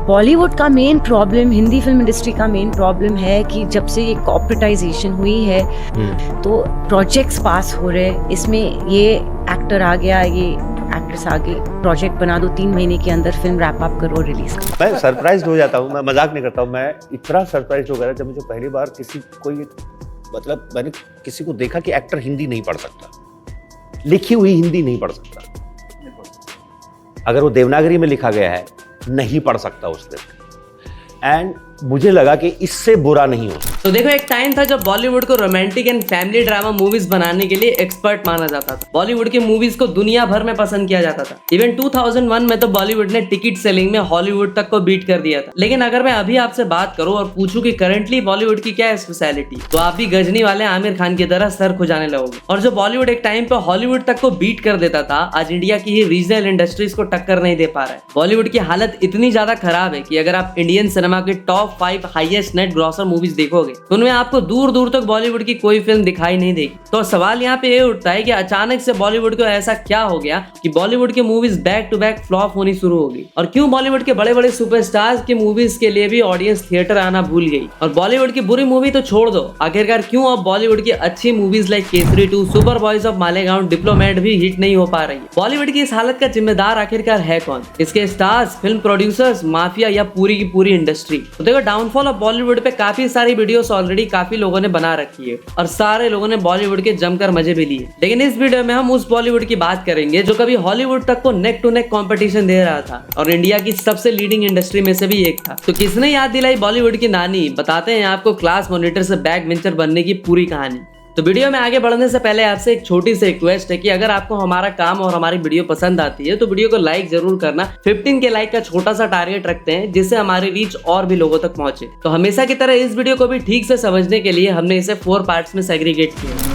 बॉलीवुड का main problem, Hindi film industry का main problem है कि जब से ये कॉर्पोरेटाइजेशन हुई है तो प्रोजेक्ट्स पास हो रहे, इसमें ये एक्टर आ गया, ये एक्ट्रेस आ गई, प्रोजेक्ट बना दो, 3 महीने के अंदर फिल्म रैप अप करो, रिलीज करो। मैं सरप्राइज हो जाता हूँ, मैं मजाक नहीं करता हूँ, मैं इतना सरप्राइज हो गया जब मुझे पहली बार मैंने किसी को देखा कि एक्टर हिंदी नहीं पढ़ सकता, लिखी हुई हिंदी नहीं पढ़ सकता, अगर वो देवनागरी में लिखा गया है नहीं पढ़ सकता उसने। एंड मुझे लगा कि इससे बुरा नहीं हो सकता। तो देखो, एक टाइम था जब बॉलीवुड को romantic and family drama movies बनाने के लिए एक्सपर्ट माना जाता था। बॉलीवुड की मूवीज को दुनिया भर में पसंद किया जाता था। इवन 2001 में तो बॉलीवुड ने टिकट सेलिंग में हॉलीवुड तक को बीट कर दिया था। लेकिन अगर मैं अभी आपसे बात करूं और पूछूं कि करंटली बॉलीवुड की क्या है स्पेशलिटी, तो आप भी गजनी वाले आमिर खान की तरह सर खुजाने लगोगे। और जो बॉलीवुड एक टाइम पे हॉलीवुड तक को बीट कर देता था, आज इंडिया की ही रीजनल इंडस्ट्रीज को टक्कर नहीं दे पा रहा है। बॉलीवुड की हालत इतनी ज्यादा खराब है कि अगर आप इंडियन सिनेमा के top 5 highest net grocer movies देखोगे तो उनमें आपको दूर दूर तक बॉलीवुड की कोई फिल्म दिखाई नहीं देगी। तो सवाल यहाँ पे ये उठता है कि अचानक से बॉलीवुड को ऐसा क्या हो गया कि बॉलीवुड की movies back to back flop होनी शुरू हो गई, और क्यों बॉलीवुड के बड़े बड़े सुपरस्टार्स की मूवीज के लिए भी ऑडियंस थिएटर आना भूल गई। और बॉलीवुड की बुरी मूवी तो छोड़ दो, आखिरकार क्यों अब बॉलीवुड की अच्छी movies like Kesari 2, super boys of Malegaon, diplomat भी हिट नहीं हो पा रही है। बॉलीवुड की इस हालत का जिम्मेदार आखिरकार है कौन? इसके स्टार्स, फिल्म प्रोड्यूसर्स, माफिया या पूरी की पूरी इंडस्ट्री? तो देखो, डाउनफॉल ऑफ बॉलीवुड पे काफी सारी वीडियोस ऑलरेडी काफी लोगों ने बना रखी है और सारे लोगों ने बॉलीवुड के जमकर मजे भी लिए। लेकिन इस वीडियो में हम उस बॉलीवुड की बात करेंगे जो कभी हॉलीवुड तक को नेक टू नेक कंपटीशन दे रहा था और इंडिया की सबसे लीडिंग इंडस्ट्री में से भी एक था। तो किसने याद दिलाई बॉलीवुड की नानी? बताते हैं आपको क्लास मॉनिटर से बैक बेंचर बनने की पूरी कहानी। तो वीडियो में आगे बढ़ने से पहले आपसे एक छोटी सी रिक्वेस्ट है कि अगर आपको हमारा काम और हमारी वीडियो पसंद आती है तो वीडियो को लाइक जरूर करना। 15 के लाइक का छोटा सा टारगेट रखते हैं जिससे हमारी रीच और भी लोगों तक पहुंचे। तो हमेशा की तरह इस वीडियो को भी ठीक से समझने के लिए हमने इसे 4 पार्ट्स में सेग्रीगेट किया।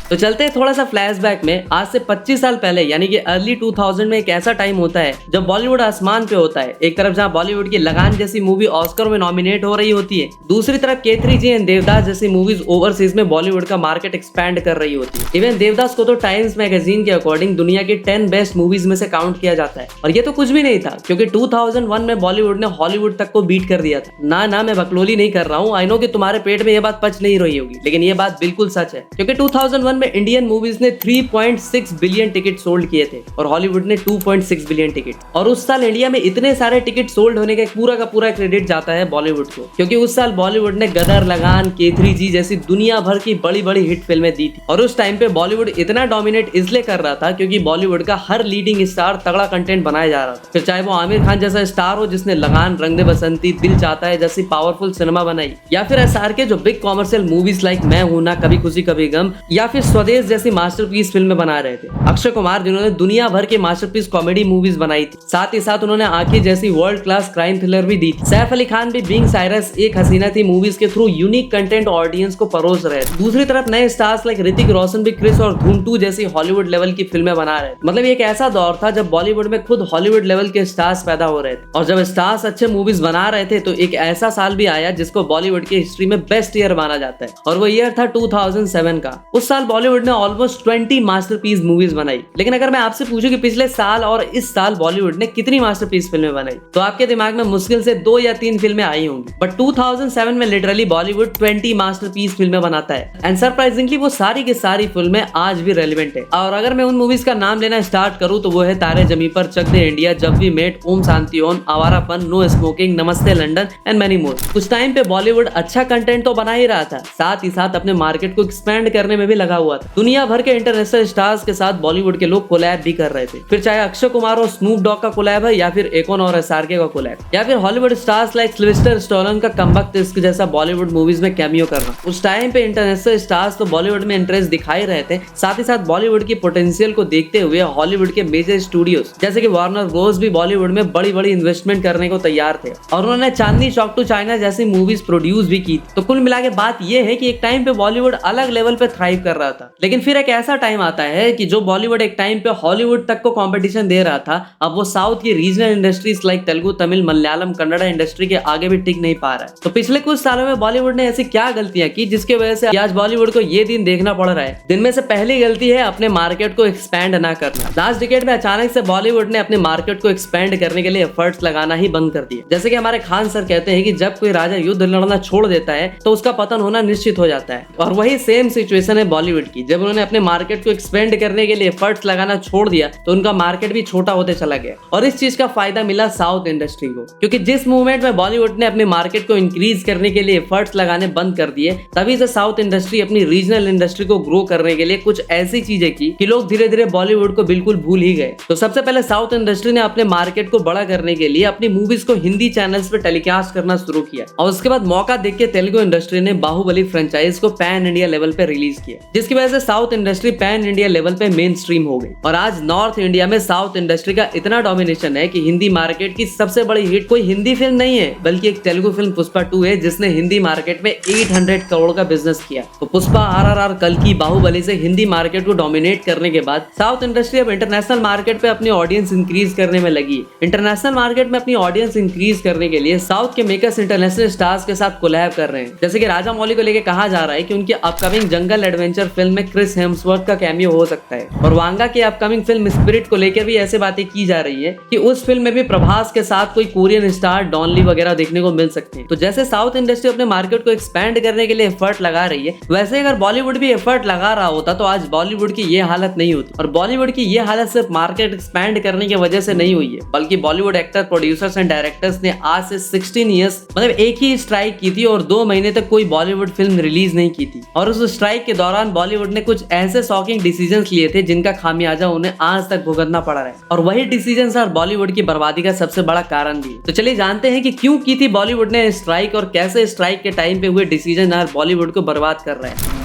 तो चलते हैं थोड़ा सा फ्लैशबैक में। आज से 25 साल पहले यानी कि अर्ली 2000 में एक ऐसा टाइम होता है जब बॉलीवुड आसमान पे होता है। एक तरफ जहां बॉलीवुड की लगान जैसी मूवी ऑस्कर में नॉमिनेट हो रही होती है, दूसरी तरफ K3G एंड देवदास जैसी मूवीज ओवरसीज में बॉलीवुड का मार्केट एक्सपैंड कर रही होती है। इवन देवदास को तो टाइम्स मैगजीन के अकॉर्डिंग दुनिया की 10 बेस्ट मूवीज में से काउंट किया जाता है। और ये तो कुछ भी नहीं था, क्योंकि 2001 में बॉलीवुड ने हॉलीवुड तक को बीट कर दिया था। ना मैं बकलोली नहीं कर रहा हूँ, आई नो कि तुम्हारे पेट में ये बात पच नहीं रही होगी, लेकिन ये बात बिल्कुल सच है। क्योंकि 2001 में इंडियन मूवीज ने 3.6 बिलियन टिकट सोल्ड किए थे और हॉलीवुड ने 2.6 बिलियन टिकट। और उस साल इंडिया में इतने सारे टिकट सोल्ड होने का पूरा क्रेडिट जाता है बॉलीवुड को, क्योंकि उस साल बॉलीवुड ने गदर, लगान, K3G जैसी दुनिया भर की बड़ी हिट फिल्में दी थी। और उस टाइम पे बॉलीवुड इतना डोमिनेट इसलिए कर रहा था क्योंकि बॉलीवुड का हर लीडिंग स्टार तगड़ा कंटेंट बनाया जा रहा था। फिर चाहे वो आमिर खान जैसा स्टार हो जिसने लगान, रंग दे बसंती, दिल चाहता है जैसी पावरफुल सिनेमा बनाई, या फिर SRK जो बिग कॉमर्शियल मूवीज लाइक मैं हूं ना, कभी खुशी कभी गम, या फिर स्वदेश जैसी मास्टरपीस फिल्में बना रहे थे। अक्षय कुमार जिन्होंने दुनिया भर के मास्टरपीस कॉमेडी मूवीज बनाई थी, साथ ही साथ उन्होंने आंखें जैसी वर्ल्ड क्लास क्राइम थ्रिलर भी दी थी। सैफ अली खान भी बीइंग साइरस, एक हसीना थी मूवीज के थ्रू यूनिक कंटेंट ऑडियंस को परोस रहे थे। दूसरी तरफ नए स्टार्स लाइक ऋतिक रोशन भी क्रिस और धूम 2 जैसी हॉलीवुड लेवल की फिल्में बना रहे थे। मतलब एक ऐसा दौर था जब बॉलीवुड में खुद हॉलीवुड लेवल के स्टार्स पैदा हो रहे थे। और जब स्टार्स अच्छे मूवीज बना रहे थे तो एक ऐसा साल भी आया जिसको बॉलीवुड की हिस्ट्री में बेस्ट ईयर माना जाता है, और वो ईयर था 2007 का। उस साल बॉलीवुड ने ऑलमोस्ट 20 मास्टरपीस मूवीज बनाई। लेकिन अगर मैं आपसे पूछूं कि पिछले साल और इस साल बॉलीवुड ने कितनी मास्टरपीस फिल्में बनाई, तो आपके दिमाग में मुश्किल से 2 या 3 फिल्में आई होंगी। बट 2007 में लिटरली बॉलीवुड 20 मास्टरपीस फिल्में बनाता है, एंड सरप्राइजिंगली वो सारी की सारी फिल्में आज भी रेलेवेंट है। और अगर मैं उन मूवीज का नाम लेना स्टार्ट करूं तो वो है Taare Zameen Par, Chak De India, Jab We Met, Om Shanti Om, Awarapan, No Smoking, Namaste London and many more. उस टाइम पे बॉलीवुड अच्छा कंटेंट तो बना ही रहा था, साथ ही साथ अपने मार्केट को एक्सपेंड करने में भी लगा हुआ था। दुनिया भर के इंटरनेशनल स्टार्स के साथ बॉलीवुड के लोग कोलैब भी कर रहे थे। फिर चाहे अक्षय कुमार और स्नूप डॉग का कोलैब है, या फिर एकॉन और SRK का कोलैब, या फिर Hollywood stars like Sylvester Stallone का कमबैक इश्क जैसा बॉलीवुड मूवीज में कैमियो करना। उस टाइम पे इंटरनेशनल स्टार्स तो बॉलीवुड में इंटरेस्ट दिखाई रहे थे, साथ ही साथ बॉलीवुड की पोटेंशियल को देखते हुए हॉलीवुड के मेजर स्टूडियोज जैसे कि वार्नर ब्रोस भी बॉलीवुड में बड़ी इन्वेस्टमेंट करने को तैयार थे, और उन्होंने चांदनी चौक टू चाइना जैसी मूवीज प्रोड्यूस भी की। तो कुल मिला के बात यह है कि एक टाइम पे बॉलीवुड अलग लेवल पे थ्राइव कर रहा था। था। लेकिन फिर एक ऐसा टाइम आता है कि जो बॉलीवुड एक टाइम पे हॉलीवुड तक को कंपटीशन दे रहा था, अब वो साउथ की regional industries like Telugu, Tamil, Malayalam, Kannada industry के आगे भी टिक नहीं पा रहा है। तो पिछले कुछ सालों में बॉलीवुड ने ऐसी क्या गलतियां की जिसकी वजह से आज बॉलीवुड को ये दिन देखना पड़ रहा है। जिनमें से पहली गलती है अपने मार्केट को एक्सपैंड ना करना। लास्ट डिकेड में अचानक से बॉलीवुड ने अपने मार्केट को एक्सपैंड करने के लिए एफर्ट्स लगाना ही बंद कर दिए। जैसे कि हमारे खान सर कहते हैं कि जब कोई राजा युद्ध लड़ना छोड़ देता है तो उसका पतन होना निश्चित हो जाता है। और वही सेम सिचुएशन है बॉलीवुड की। जब उन्होंने अपने मार्केट को एक्सपेंड करने के लिए एफर्ट्स लगाना छोड़ दिया तो उनका मार्केट भी छोटा होते चला गया। और इस चीज का फायदा मिला साउथ इंडस्ट्री को, क्योंकि जिस मूवमेंट में बॉलीवुड ने अपने मार्केट को इंक्रीज करने के लिए एफर्ट्स लगाने बंद कर दिए, तभी से साउथ इंडस्ट्री अपनी रीजनल इंडस्ट्री को ग्रो करने के लिए कुछ ऐसी चीजें की कि लोग धीरे धीरे बॉलीवुड को बिल्कुल भूल ही गए। तो सबसे पहले साउथ इंडस्ट्री ने अपने मार्केट को बड़ा करने के लिए अपनी मूवीज को हिंदी चैनल्स पे टेलीकास्ट करना शुरू किया। और उसके बाद मौका देख के तेलुगु इंडस्ट्री ने बाहुबली फ्रेंचाइज को पैन इंडिया लेवल पे रिलीज किया, जिसकी वजह से south industry pan India level पे मेन स्ट्रीम हो गई। और आज नॉर्थ इंडिया में साउथ इंडस्ट्री का इतना डोमिनेशन है कि हिंदी मार्केट की सबसे बड़ी हिट कोई हिंदी फिल्म नहीं है बल्कि एक तेलुगु फिल्म पुष्पा 2 है, जिसने हिंदी मार्केट में 800 करोड़ का बिजनेस किया। तो पुष्पा, RRR, कल्कि, बाहुबली से हिंदी मार्केट को डोमिनेट करने के बाद साउथ इंडस्ट्री अब इंटरनेशनल मार्केट पे अपनी ऑडियंस इंक्रीज करने में लगी। इंटरनेशनल मार्केट में अपनी ऑडियंस इंक्रीज करने के लिए साउथ के मेकर्स इंटरनेशनल स्टार्स के साथ कोलैब कर रहे हैं। जैसे कि राजा मौली को लेके कहा जा रहा है कि उनकी अपकमिंग जंगल एडवेंचर फिल्म में क्रिस हेम्सवर्थ का कैमियो हो सकता है। और वांगा की अपकमिंग फिल्म स्पिरिट को लेकर भी ऐसे बातें की जा रही है कि उस फिल्म में भी प्रभास के साथ कोई कोरियन स्टार डॉन ली वगैरह देखने को मिल सकते हैं। तो जैसे साउथ इंडस्ट्री अपने मार्केट को एक्सपैंड करने के लिए एफर्ट लगा रही है, वैसे अगर बॉलीवुड भी एफर्ट लगा रहा होता तो आज बॉलीवुड की ये हालत नहीं होती। और बॉलीवुड की ये हालत सिर्फ मार्केट एक्सपैंड करने की वजह से नहीं हुई है, बल्कि Bollywood actor, producers and directors ने आज से 16 ईयर्स मतलब एक ही स्ट्राइक की थी और 2 महीने तक कोई बॉलीवुड फिल्म रिलीज नहीं की थी। और उस स्ट्राइक के दौरान बॉलीवुड ने कुछ ऐसे शॉकिंग डिसीजंस लिए थे जिनका खामियाजा उन्हें आज तक भुगतना पड़ा है। और वही डिसीजंस और बॉलीवुड की बर्बादी का सबसे बड़ा कारण भी। तो चलिए जानते हैं कि क्यों की थी बॉलीवुड ने स्ट्राइक और कैसे स्ट्राइक के टाइम पे हुए डिसीजन आज बॉलीवुड को बर्बाद कर रहे हैं।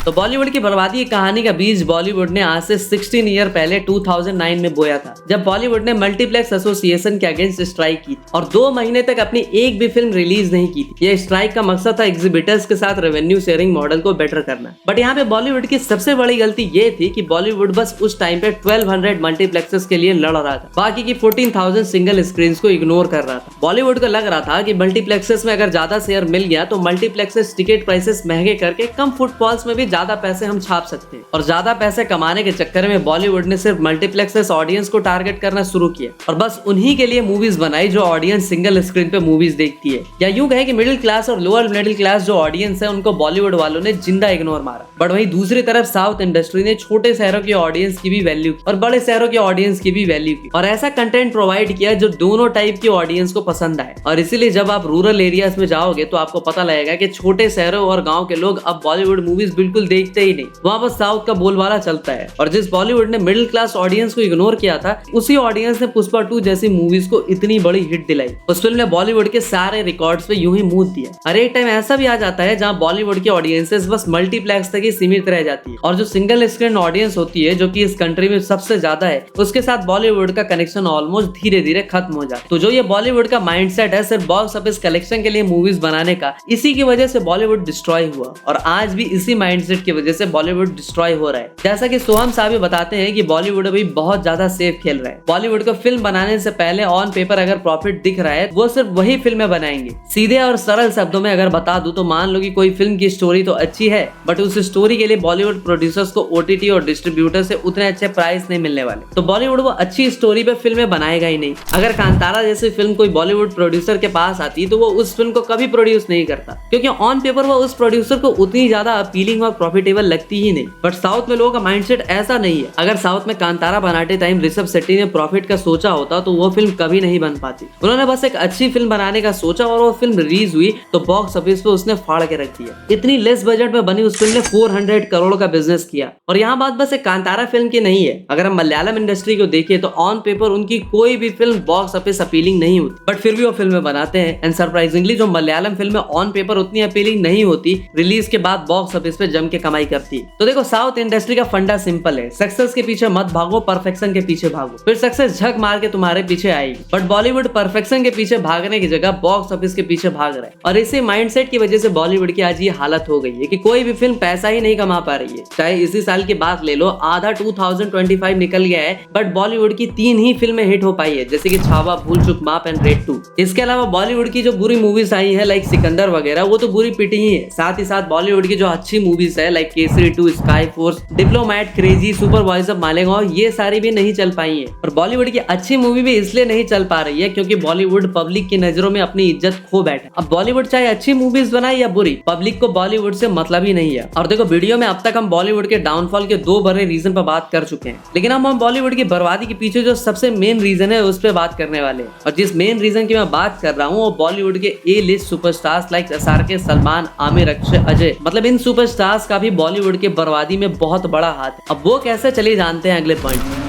तो बॉलीवुड की बर्बादी की कहानी का बीज बॉलीवुड ने आज से 16 ईयर पहले 2009 में बोया था, जब बॉलीवुड ने मल्टीप्लेक्स एसोसिएशन के अगेंस्ट स्ट्राइक की और 2 महीने तक अपनी एक भी फिल्म रिलीज नहीं की थी। यह स्ट्राइक का मकसद था एग्जिबिटर्स के साथ रेवेन्यू शेयरिंग मॉडल को बेटर करना। बट यहाँ पे बॉलीवुड की सबसे बड़ी गलती ये थी कि बॉलीवुड बस उस टाइम पे 1200 मल्टीप्लेक्सेस के लिए लड़ रहा था, बाकी की 14,000 सिंगल स्क्रीन को इग्नोर कर रहा था। बॉलीवुड को लग रहा था कि मल्टीप्लेक्सेस में अगर ज्यादा शेयर मिल गया तो मल्टीप्लेक्सेस टिकट प्राइसेस महंगे करके कम फुटफॉल्स में भी ज्यादा पैसे हम छाप सकते हैं। और ज्यादा पैसे कमाने के चक्कर में बॉलीवुड ने सिर्फ मल्टीप्लेक्सेस ऑडियंस को टारगेट करना शुरू किया और बस उन्हीं के लिए मूवीज बनाई जो ऑडियंस सिंगल स्क्रीन पे मूवीज देखती है। या यूं कहें कि मिडिल क्लास और लोअर मिडिल क्लास जो ऑडियंस है उनको बॉलीवुड वालों ने जिंदा इग्नोर मारा। बट वहीं दूसरी तरफ साउथ इंडस्ट्री ने छोटे शहरों की ऑडियंस की भी वैल्यू की और बड़े शहरों की ऑडियंस की भी वैल्यू की और ऐसा कंटेंट प्रोवाइड किया जो दोनों टाइप की ऑडियंस को पसंद आए। और इसीलिए जब आप रूरल एरियाज में जाओगे तो आपको पता लगेगा कि छोटे शहरों और गाँव के लोग अब बॉलीवुड मूवीज बिल्कुल देखते ही नहीं, वहाँ पर साउथ का बोलबाला चलता है। और जिस बॉलीवुड ने मिडिल क्लास ऑडियंस को इग्नोर किया था, उसी ऑडियंस ने पुष्पा 2 जैसी मूवीज को इतनी बड़ी हिट दिलाई। उस फिल्म ने बॉलीवुड के सारे रिकॉर्ड्स पे यूं ही मूत दिया। और एक टाइम ऐसा भी आ जाता है जहां बॉलीवुड की ऑडियंसेस बस मल्टीप्लेक्स तक ही सीमित रह जाती है और जो सिंगल स्क्रीन ऑडियंस होती है, जो कि इस कंट्री में सबसे ज्यादा है, उसके साथ बॉलीवुड का कनेक्शन ऑलमोस्ट धीरे धीरे खत्म हो जाता है। तो जो ये बॉलीवुड का माइंडसेट है सिर्फ बॉक्स ऑफिस कलेक्शन के लिए मूवीज बनाने का, इसी की वजह से बॉलीवुड डिस्ट्रॉय हुआ और आज भी इसी माइंडसेट की वजह से बॉलीवुड डिस्ट्रॉय हो रहा है। जैसा कि सोहम साहब बताते हैं कि बॉलीवुड अभी बहुत ज्यादा सेफ खेल रहा है। बॉलीवुड को फिल्म बनाने से पहले ऑन पेपर अगर प्रॉफिट दिख रहा है वो सिर्फ वही फिल्में बनाएंगे। सीधे और सरल शब्दों में अगर बता दूं तो मान लो कि कोई फिल्म की स्टोरी तो अच्छी है बट उस स्टोरी के लिए बॉलीवुड प्रोड्यूसर्स को OTT और डिस्ट्रीब्यूटर से उतने अच्छे प्राइस नहीं मिलने वाले, तो बॉलीवुड वो अच्छी स्टोरी पे फिल्में बनाएगा ही नहीं। अगर कांतारा जैसी फिल्म कोई बॉलीवुड प्रोड्यूसर के पास आती तो वो उस फिल्म को कभी प्रोड्यूस नहीं करता, क्योंकि ऑन पेपर वो उस प्रोड्यूसर को उतनी ज्यादा अपीलिंग और प्रॉफिटेबल लगती ही नहीं। बट साउथ में लोगों का माइंडसेट ऐसा नहीं है। अगर साउथ में कांतारा बनाते टाइम ऋषभ शेट्टी ने प्रॉफिट का सोचा होता तो वो फिल्म कभी नहीं बन पाती। उन्होंने बस एक अच्छी फिल्म बनाने का सोचा और वो फिल्म रिलीज हुई तो बॉक्स ऑफिस पे उसने फाड़ के रख दिया। इतनी लेस बजट में बनी उस फिल्म ने 400 करोड़ का बिजनेस किया। और यहाँ बात बस एक कांतारा फिल्म की नहीं है। अगर हम मलयालम इंडस्ट्री को देखें तो ऑन पेपर उनकी कोई भी फिल्म बॉक्स ऑफिस अपीलिंग नहीं होती, बट फिर भी वो फिल्में बनाते हैं। एंड सरप्राइजिंगली जो मलयालम फिल्में ऑन पेपर उतनी अपीलिंग नहीं होती, रिलीज के बाद बॉक्स ऑफिस पे जम के कमाई करती है। तो देखो साउथ इंडस्ट्री का फंडा सिंपल है, सक्सेस के पीछे मत भागो, परफेक्शन के पीछे भागो, फिर सक्सेस झक मार के तुम्हारे पीछे आएगी। बट बॉलीवुड परफेक्शन के पीछे भागने की जगह बॉक्स ऑफिस के पीछे भाग रहा है, और इसी माइंडसेट की वजह से बॉलीवुड की आज ये हालत हो गई है कि कोई भी फिल्म पैसा ही नहीं कमा पा रही है। चाहे इसी साल की बात ले लो, आधा 2025 निकल गया है बट बॉलीवुड की 3 ही फिल्में हिट हो पाई है, जैसे कि छावा, भूल चूक माफ एंड रेड 2। इसके अलावा बॉलीवुड की जो बुरी मूवीज आई है लाइक सिकंदर वगैरह, वो तो बुरी पिटी ही है। साथ ही साथ बॉलीवुड की जो अच्छी मूवीज है like Kesari 2, sky force, diplomat, crazy, super boys of Malegaon, ये सारी भी नहीं चल पाई है। और बॉलीवुड की अच्छी मूवी भी इसलिए नहीं चल पा रही है क्योंकि बॉलीवुड पब्लिक की नजरों में अपनी इज्जत खो बैठा। अब बॉलीवुड चाहे अच्छी मूवीज बनाए या बुरी, पब्लिक को बॉलीवुड से मतलब ही नहीं है। और देखो वीडियो में अब तक हम बॉलीवुड के डाउनफॉल के 2 बड़े रीजन पर बात कर चुके हैं, लेकिन हम बॉलीवुड की बर्बादी के पीछे जो सबसे मेन रीजन है उस पर बात करने वाले हैं। और जिस मेन रीजन की मैं बात कर रहा हूँ वो बॉलीवुड के A list superstars like SRK, Salman, Aamir, Akshay, Ajay, मतलब इन सुपरस्टार्स का भी बॉलीवुड के बर्बादी में बहुत बड़ा हाथ है। अब वो कैसे, चलिए जानते हैं अगले पॉइंट।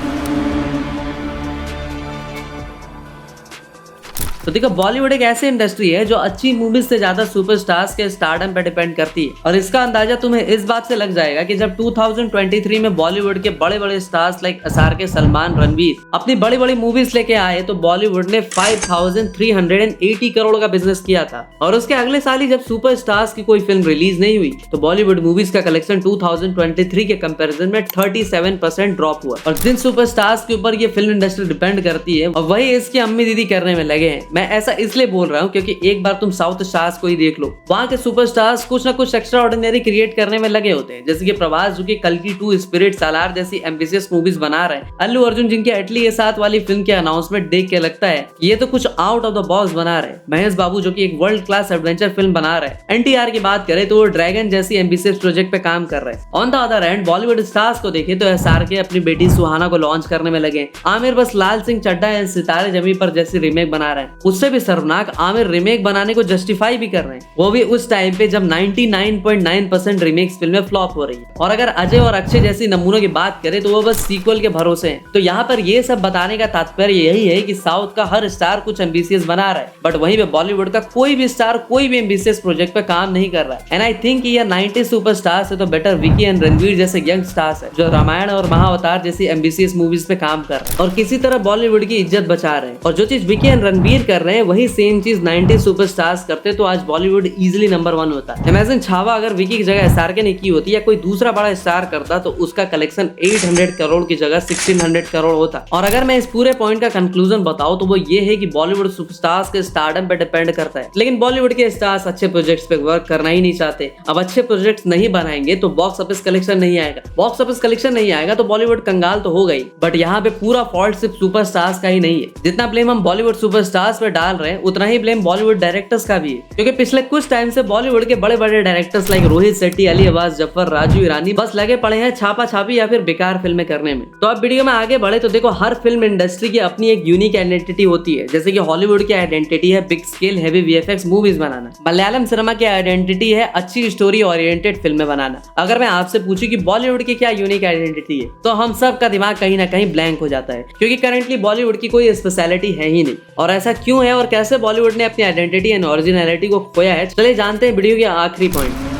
तो देखो बॉलीवुड एक ऐसी इंडस्ट्री है जो अच्छी मूवीज से ज्यादा सुपरस्टार्स के स्टारडम पे डिपेंड करती है। और इसका अंदाजा तुम्हें इस बात से लग जाएगा कि जब 2023 में बॉलीवुड के बड़े बड़े stars like SRK, Salman, Ranveer अपनी बड़ी बड़ी मूवीज लेके आए तो बॉलीवुड ने 5380 करोड़ का बिजनेस किया था। और उसके अगले साल ही जब सुपरस्टार्स की कोई फिल्म रिलीज नहीं हुई तो बॉलीवुड मूवीज का कलेक्शन 2023 के कंपेरिजन में 37% ड्रॉप हुआ। और जिन सुपरस्टार्स के ऊपर ये फिल्म इंडस्ट्री डिपेंड करती है और वही इसकी अम्मी दीदी करने में लगे हैं। मैं ऐसा इसलिए बोल रहा हूँ क्योंकि एक बार तुम साउथ स्टार्स को ही देख लो, वहाँ के सुपरस्टार्स कुछ ना कुछ एक्स्ट्रा ऑर्डिनरी क्रिएट करने में लगे होते हैं। जैसे कि प्रभास जो कि कल्कि 2, स्पिरिट, सालार जैसी एम्बिशियस मूवीज बना रहे हैं, अल्लू अर्जुन जिनकी एटली ये 7 वाली फिल्म के अनाउंसमेंट देख के लगता है कि ये तो कुछ आउट ऑफ द बॉक्स बना रहे हैं, महेश बाबू जो कि एक वर्ल्ड क्लास एडवेंचर फिल्म बना रहे हैं, NTR की बात करें तो वो ड्रैगन जैसी एम्बिशियस प्रोजेक्ट पे काम कर रहे हैं। On the other hand Bollywood stars को देखें तो SRK अपनी बेटी सुहाना को लॉन्च करने में लगे, आमिर बस लाल सिंह चड्ढा या सितारे जमी पर जैसी रीमेक बना रहे हैं। उससे भी शर्मनाक आमिर रीमेक बनाने को जस्टिफाई भी कर रहे हैं, वो भी उस टाइम पे जब 99.9% रीमेक्स फिल्में फ्लॉप हो रही है। और अगर अजय और अक्षय जैसी नमूनों की बात करें तो वो बस सीक्वल के भरोसे हैं। तो यहाँ पर ये सब बताने का तात्पर्य यही है कि साउथ का हर स्टार कुछ एम्बिशियस बना रहा है बट वहीं पे बॉलीवुड का कोई भी स्टार कोई भी एम्बिशियस प्रोजेक्ट पे काम नहीं कर रहा है। एंड आई थिंक ये 90 सुपरस्टार्स है तो बेटर विकी एंड रणवीर जैसे यंग स्टार्स है जो रामायण और महाअवतार जैसी एम्बिशियस मूवीज पे काम कर रहे हैं और किसी तरह बॉलीवुड की इज्जत बचा रहे हैं। और जो चीज विकी एंड रणवीर कर रहे हैं वही सेम चीज 90 सुपरस्टार्स करते तो आज बॉलीवुड इजीली नंबर 1 होता। इमेजिन छावा अगर विकी की जगह SRK ने की होती या कोई दूसरा बड़ा स्टार करता तो उसका कलेक्शन 800 करोड़ की जगह 1600 करोड़ होता। और अगर मैं इस पूरे पॉइंट का कंक्लूजन बताऊं तो वो ये है कि बॉलीवुड सुपरस्टार्स के स्टारडम पे डिपेंड करता है, लेकिन बॉलीवुड के स्टार्स अच्छे प्रोजेक्ट्स पे वर्क करना ही नहीं चाहते। अब अच्छे प्रोजेक्ट्स नहीं बनाएंगे तो बॉक्स ऑफिस कलेक्शन नहीं आएगा, बॉक्स ऑफिस कलेक्शन नहीं आएगा तो बॉलीवुड कंगाल तो हो गई। बट यहाँ पे पूरा फॉल्ट सिर्फ सुपरस्टार्स का ही नहीं है, जितना ब्लेम हम बॉलीवुड सुपरस्टार्स पे डाल रहे हैं उतना ही ब्लेम बॉलीवुड डायरेक्टर्स का भी है। क्योंकि पिछले कुछ टाइम से बॉलीवुड के बड़े बड़े डायरेक्टर्स लाइक रोहित शेट्टी, अली अब्बास जफर, राजू ईरानी बस लगे पड़े हैं छापा छापी या फिर बेकार फिल्में करने में। तो अब वीडियो में आगे बढ़े तो देखो हर फिल्म इंडस्ट्री की अपनी एक यूनिक आइडेंटिटी होती है। जैसे कि हॉलीवुड की आइडेंटिटी है big scale heavy VFX movies बनाना, मलयालम सिनेमा की आइडेंटिटी है अच्छी स्टोरी ओरिएंटेड फिल्में बनाना। अगर मैं आपसे पूछूं कि बॉलीवुड की क्या यूनिक आइडेंटिटी है तो हम सब का दिमाग कहीं ना कहीं ब्लैंक हो जाता है, क्योंकि करंटली बॉलीवुड की कोई स्पेशलिटी है ही नहीं। और ऐसा क्यों है और कैसे बॉलीवुड ने अपनी आइडेंटिटी एंड ओरिजिनलिटी को खोया है, चलिए जानते हैं वीडियो के आखिरी पॉइंट।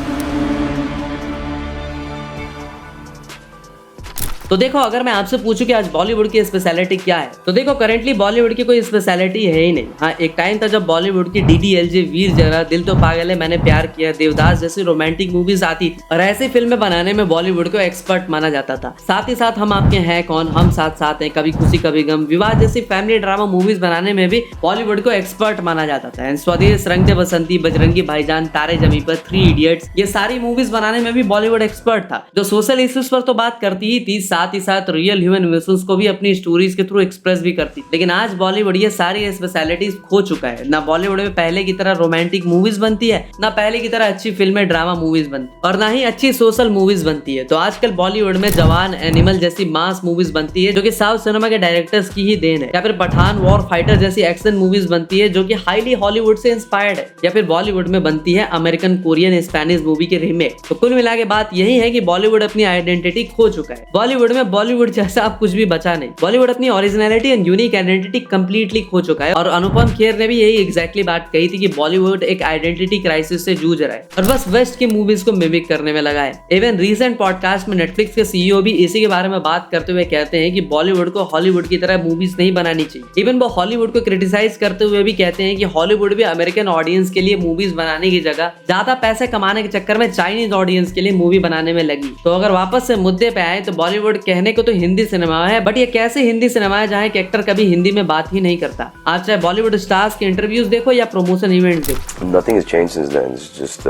तो देखो अगर मैं आपसे पूछूं कि आज बॉलीवुड की स्पेशलिटी क्या है तो देखो करंटली बॉलीवुड की कोई स्पेशलिटी है ही नहीं। हाँ एक टाइम था जब बॉलीवुड की DDLJ, वीर जरा, दिल तो पागल है, मैंने प्यार किया, देवदास जैसी रोमांटिक मूवीज आती थी और ऐसी फिल्में बनाने में बॉलीवुड को एक्सपर्ट माना जाता था। साथ ही साथ हम आपके हैं कौन, हम साथ साथ हैं, कभी खुशी कभी गम, विवाह जैसी फैमिली ड्रामा मूवीज बनाने में भी बॉलीवुड को एक्सपर्ट माना जाता था। स्वदेश, रंग दे बसंती, बजरंगी भाईजान, तारे जमी पर, 3 इडियट्स, ये सारी मूवीज बनाने में भी बॉलीवुड एक्सपर्ट था, जो सोशल इश्यूज पर तो बात करती ही थी, साथ ही साथ रियल ह्यूमन इमोशंस को भी अपनी स्टोरीज के थ्रू एक्सप्रेस भी करती। लेकिन आज बॉलीवुड ये सारी स्पेशलिटीज खो चुका है। ना बॉलीवुड में पहले की तरह रोमांटिक मूवीज बनती है, ना पहले की तरह अच्छी फिल्में ड्रामा मूवीज बनती और ना ही अच्छी सोशल मूवीज बनती है। तो आजकल बॉलीवुड में जवान, एनिमल जैसी मास मूवीज बनती है जो कि साउथ सिनेमा के डायरेक्टर्स की ही देन है, या फिर पठान, वॉर फाइटर जैसी एक्शन मूवीज बनती है जो कि हाईली हॉलीवुड से इंस्पायर्ड है, या फिर बॉलीवुड में बनती है अमेरिकन, कोरियन, स्पेनिश मूवी के रीमेक। तो कुल मिला के बात यही है कि बॉलीवुड अपनी आइडेंटिटी खो चुका है। बॉलीवुड बॉलीवुड में बॉलीवुड जैसा अब कुछ भी बचा नहीं। बॉलीवुड अपनी originality and unique identity completely खो चुका है और अनुपम खेर ने भी यही एग्जैक्टली बात कही थी कि बॉलीवुड एक आइडेंटिटी क्राइसिस से जूझ रहा है और बस वेस्ट की मूवीज को मिमिक करने में लगा है। इवन रीसेंट पॉडकास्ट में नेटफ्लिक्स के सीईओ भी इसी के बारे में बात करते हुए कहते हैं कि बॉलीवुड को हॉलीवुड की तरह मूवीज नहीं बनानी चाहिए। इवन वो हॉलीवुड को क्रिटिसाइज करते हुए भी कहते हैं कि हॉलीवुड भी अमेरिकन ऑडियंस के लिए मूवीज बनाने की जगह ज्यादा पैसे कमाने के चक्कर में चाइनीज ऑडियंस के लिए मूवी बनाने में लगी। तो अगर वापस से मुद्दे पे आए तो बॉलीवुड कहने को तो हिंदी सिनेमा है, बट ये कैसे हिंदी सिनेमा है जहाँ एक एक्टर कभी हिंदी में बात ही नहीं करता। आज चाहे बॉलीवुड स्टार्स के इंटरव्यूज देखो या प्रमोशन इवेंट देखो, Nothing has changed since then. It's just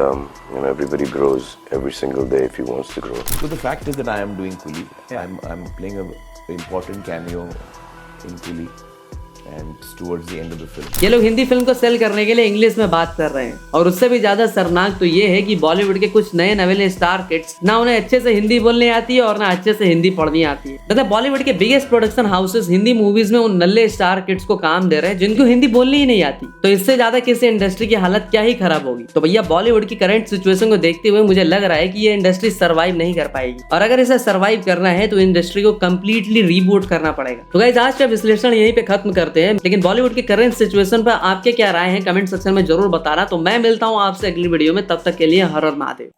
everybody grows every single day if he wants to grow. So the fact is that I am doing Coolie. I'm playing a important cameo in Coolie, and it's towards the end of the film. ये लोग Hindi film को cell करने के लिए English में बात कर रहे हैं और उससे भी ज्यादा शर्मनाक तो ये है कि बॉलीवुड के कुछ नए नवेले स्टार किड्स ना उन्हें अच्छे से हिंदी बोलनी आती है और ना अच्छे से हिंदी पढ़नी आती है। मतलब बॉलीवुड के biggest production houses Hindi movies में उन नल्ले स्टार किड्स को काम दे रहे हैं जिनको हिंदी बोलनी ही नहीं आती। तो इससे ज्यादा किसी इंडस्ट्री की हालत क्या ही खराब होगी। तो भैया बॉलीवुड की करंट सिचुएशन को देखते हुए मुझे लग रहा है कि ये इंडस्ट्री सर्वाइव नहीं कर पाएगी और अगर इसे सर्वाइव करना है तो इंडस्ट्री को कंप्लीटली रीबूट करना पड़ेगा। तो गाइस आज का विश्लेषण यहीं पे खत्म करते हैं, लेकिन बॉलीवुड के करंट सिचुएशन पर आपके क्या राय है कमेंट सेक्शन में जरूर बताना। तो मैं मिलता हूँ आपसे अगली वीडियो में, तब तक के लिए हर हर महादेव।